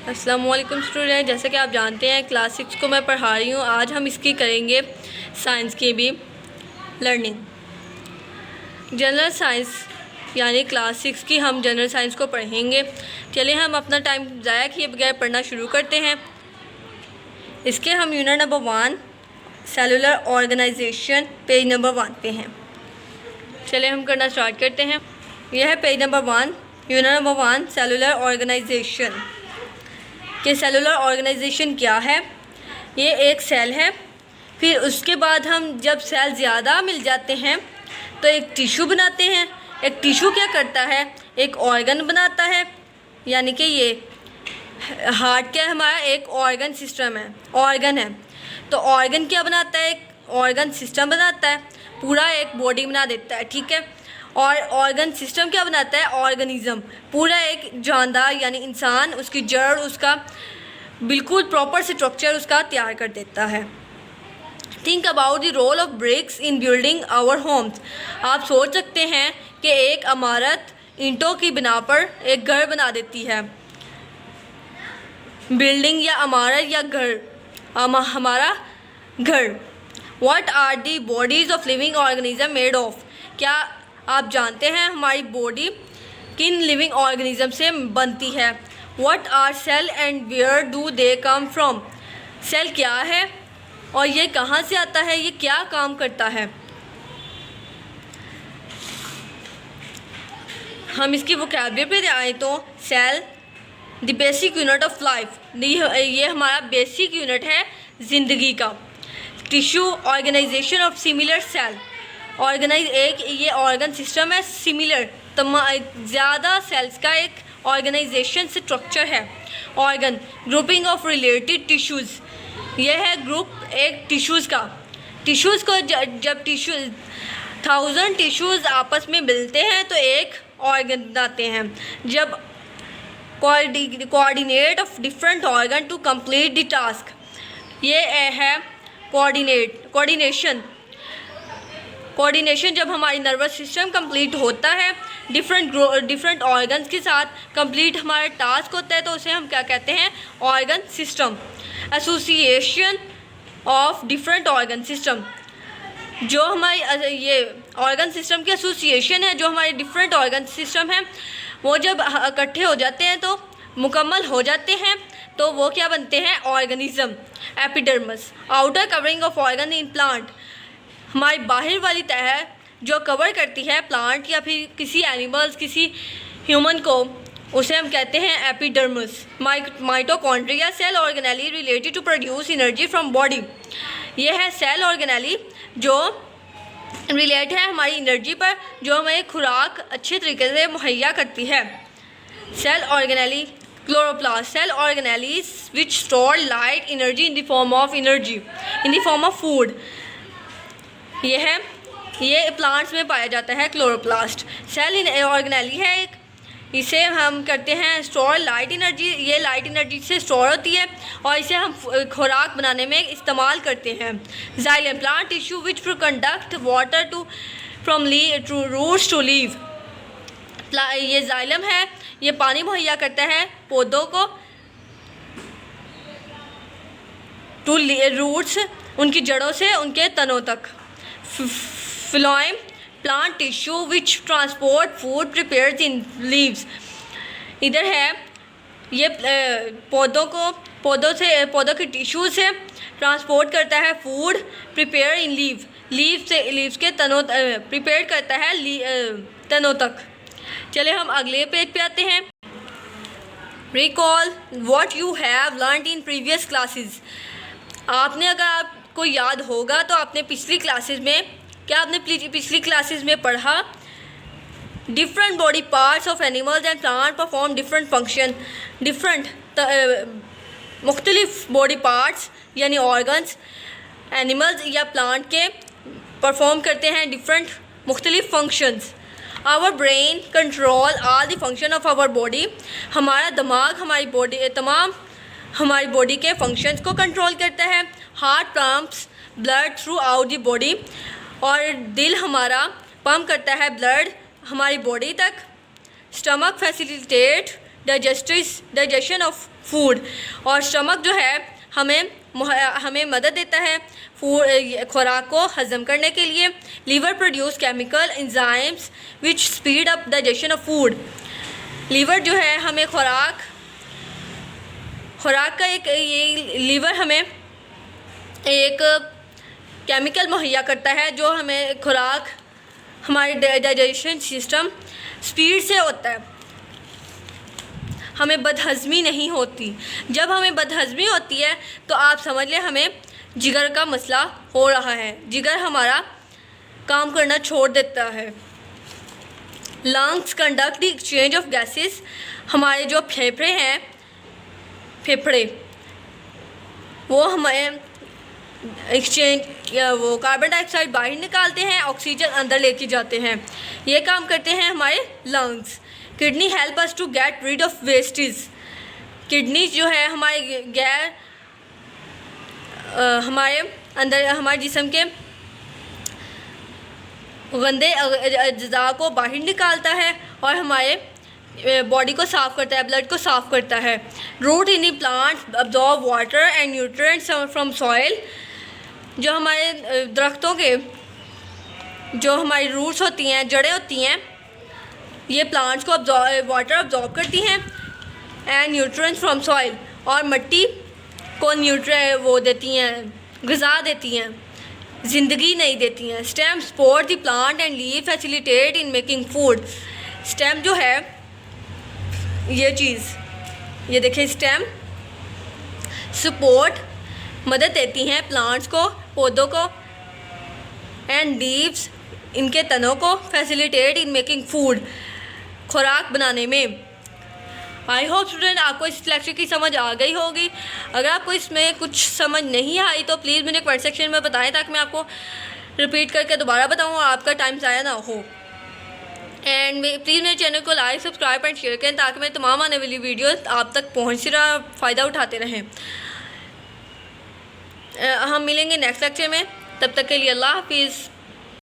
अस्सलामुअलैकुम स्टूडेंट, जैसे कि आप जानते हैं क्लास 6 को मैं पढ़ा रही हूँ। आज हम इसकी करेंगे साइंस की भी लर्निंग। जनरल साइंस यानी क्लास 6 की हम जनरल साइंस को पढ़ेंगे। चलिए हम अपना टाइम ज़ाया किए बगैर पढ़ना शुरू करते हैं। इसके हम unit number 1 cellular organisation page number 1 पे हैं। चलिए हम करना स्टार्ट करते हैं। यह है page number 1, unit number 1 cellular organisation. कि सेलुलर ऑर्गेनाइजेशन क्या है। ये एक सेल है, फिर उसके बाद हम जब सेल ज़्यादा मिल जाते हैं तो एक टिश्यू बनाते हैं। एक टिश्यू क्या करता है, एक ऑर्गन बनाता है। यानी कि ये हार्ट क्या है, हमारा एक ऑर्गन सिस्टम है, ऑर्गन है। तो ऑर्गन क्या बनाता है, एक ऑर्गन सिस्टम बनाता है, पूरा एक बॉडी बना देता है, ठीक है। और ऑर्गन सिस्टम क्या बनाता है, ऑर्गेनिज्म, पूरा एक जानदार यानी इंसान, उसकी जड़, उसका बिल्कुल प्रॉपर स्ट्रक्चर उसका तैयार कर देता है। Think about the role of bricks in building our homes. आप सोच सकते हैं कि एक इमारत ईंटों की बिना पर एक घर बना देती है। बिल्डिंग या इमारत या घर, हमारा घर। What are the bodies of living organism made of. क्या आप जानते हैं हमारी बॉडी किन लिविंग ऑर्गेनिज्म से बनती है। What are cell and where do they come from. Cell क्या है और ये कहाँ से आता है, ये क्या काम करता है। हम इसकी वोकैबुलरी पे आए तो cell the basic unit of life, ये हमारा बेसिक यूनिट है ज़िंदगी का। Tissue organisation of similar cell, organise एक ये ऑर्गन सिस्टम है, सिमिलर ज़्यादा सेल्स का एक ऑर्गेनाइजेशन स्ट्रक्चर है। Organ grouping of related tissues, यह है ग्रुप एक टिश्यूज़ का। टिश्यूज़ को जब 1000 टिश्यूज़ आपस में मिलते हैं तो एक ऑर्गन बनाते हैं। जब coordinate of different organ to complete the task, ये है कोऑर्डिनेशन जब हमारी नर्वस सिस्टम कंप्लीट होता है डिफरेंट ऑर्गन्स के साथ कंप्लीट हमारा टास्क होता है तो उसे हम क्या कहते हैं, organ system. Association of different organ system, जो हमारी ये ऑर्गन सिस्टम की एसोसिएशन है, जो हमारे डिफरेंट ऑर्गन सिस्टम है वो जब इकट्ठे हो जाते हैं तो मुकम्मल हो जाते हैं तो वो क्या बनते हैं, organism. Epidermis outer covering of organ in plant, हमारी बाहर वाली तह जो कवर करती है प्लांट या फिर किसी एनिमल्स, किसी ह्यूमन को, उसे हम कहते हैं epidermis. Mitochondria cell organelle related to produce energy from body, ये है सेल ऑर्गेनेली जो रिलेट है हमारी एनर्जी पर, जो हमें खुराक अच्छे तरीके से मुहैया करती है। Cell organelle chloroplast, cell organelle which store light energy in the form of food, ये प्लांट्स में पाया जाता है क्लोरोप्लास्ट। सेल ऑर्गेनेली है एक, इसे हम करते हैं स्टोर लाइट एनर्जी, ये लाइट एनर्जी से स्टोर होती है और इसे हम खुराक बनाने में इस्तेमाल करते हैं। Xylem plant tissue which conduct water to from roots to leave, ये जाइलम है, ये पानी मुहैया करता है पौधों को टू रूट्स, उनकी जड़ों से उनके तनों तक। Phloem plant tissue which transport food prepared in leaves, इधर है ये पौधों के टिश्यू से ट्रांसपोर्ट करता है फूड, प्रिपेयर इन लीव्स के तनों प्रिपेयर करता है तनों तक। चले हम अगले पेज पे आते हैं। Recall what you have learned in previous classes, आपने अगर आपको याद होगा तो आपने पिछली क्लासेस में पढ़ा। Different body parts of animals and plant perform different function, मुख्तलिफ बॉडी पार्ट्स यानी ऑर्गन्स एनिमल्स या प्लांट के परफॉर्म करते हैं डिफरेंट मुख्तलिफ फंक्शंस। Our brain control all the function of our body, हमारा दिमाग हमारी बॉडी के फंक्शंस को कंट्रोल करता है। Heart pumps blood through out the body, और दिल हमारा पंप करता है ब्लड हमारी बॉडी तक। Stomach facilitate digestion of food, और स्टमक जो है हमें मदद देता है खुराक को हज़म करने के लिए। Liver produce chemical enzymes which speed up digestion of food. Liver जो है हमें खुराक का लीवर हमें एक केमिकल मुहैया करता है जो हमें खुराक हमारे डाइजेशन सिस्टम स्पीड से होता है, हमें बदहज़मी नहीं होती। जब हमें बदहज़मी होती है तो आप समझ लें हमें जिगर का मसला हो रहा है, जिगर हमारा काम करना छोड़ देता है। Lungs conduct the exchange of gases. हमारे जो फेफड़े वो हमें एक्सचेंज या वो कार्बन डाइऑक्साइड बाहर निकालते हैं, ऑक्सीजन अंदर लेके जाते हैं। ये काम करते हैं हमारे lungs. Kidney help us to get rid of wastage. Kidney जो है हमारे अंदर हमारे जिस्म के गंदे अज्जा को बाहर निकालता है और हमारे बॉडी को साफ़ करता है, ब्लड को साफ़ करता है। Root in the plant absorb water and nutrients from soil. जो हमारे दरख्तों के जो हमारी रूट्स होती हैं, जड़ें होती हैं, ये प्लांट्स को वाटर अब्जॉर्ब करती हैं एंड न्यूट्रिएंट्स फ्रॉम सॉइल, और मिट्टी को वो देती हैं, ग़िज़ा देती हैं, ज़िंदगी नहीं देती हैं। Stem support the plant and leave facilitate in making food. Stem जो है ये देखें, स्टेम सपोर्ट मदद देती हैं प्लांट्स को, पौधों को, एंड लीव्स इनके तनों को, फैसिलिटेट इन मेकिंग फूड खुराक बनाने में। आई होप स्टूडेंट आपको इस लेक्चर की समझ आ गई होगी। अगर आपको इसमें कुछ समझ नहीं आई तो प्लीज़ मुझे कमेंट सेक्शन में बताएं ताकि मैं आपको रिपीट करके दोबारा बताऊँ और आपका टाइम ज़ाया ना हो। एंड प्लीज़ मेरे चैनल को लाइक, सब्सक्राइब एंड शेयर करें ताकि मैं तमाम आने वाली वीडियो आप तक पहुँचती रहा, फ़ायदा उठाते रहें। हम मिलेंगे नेक्स्ट लेक्चर में, तब तक के लिए अल्लाह हाफिज़।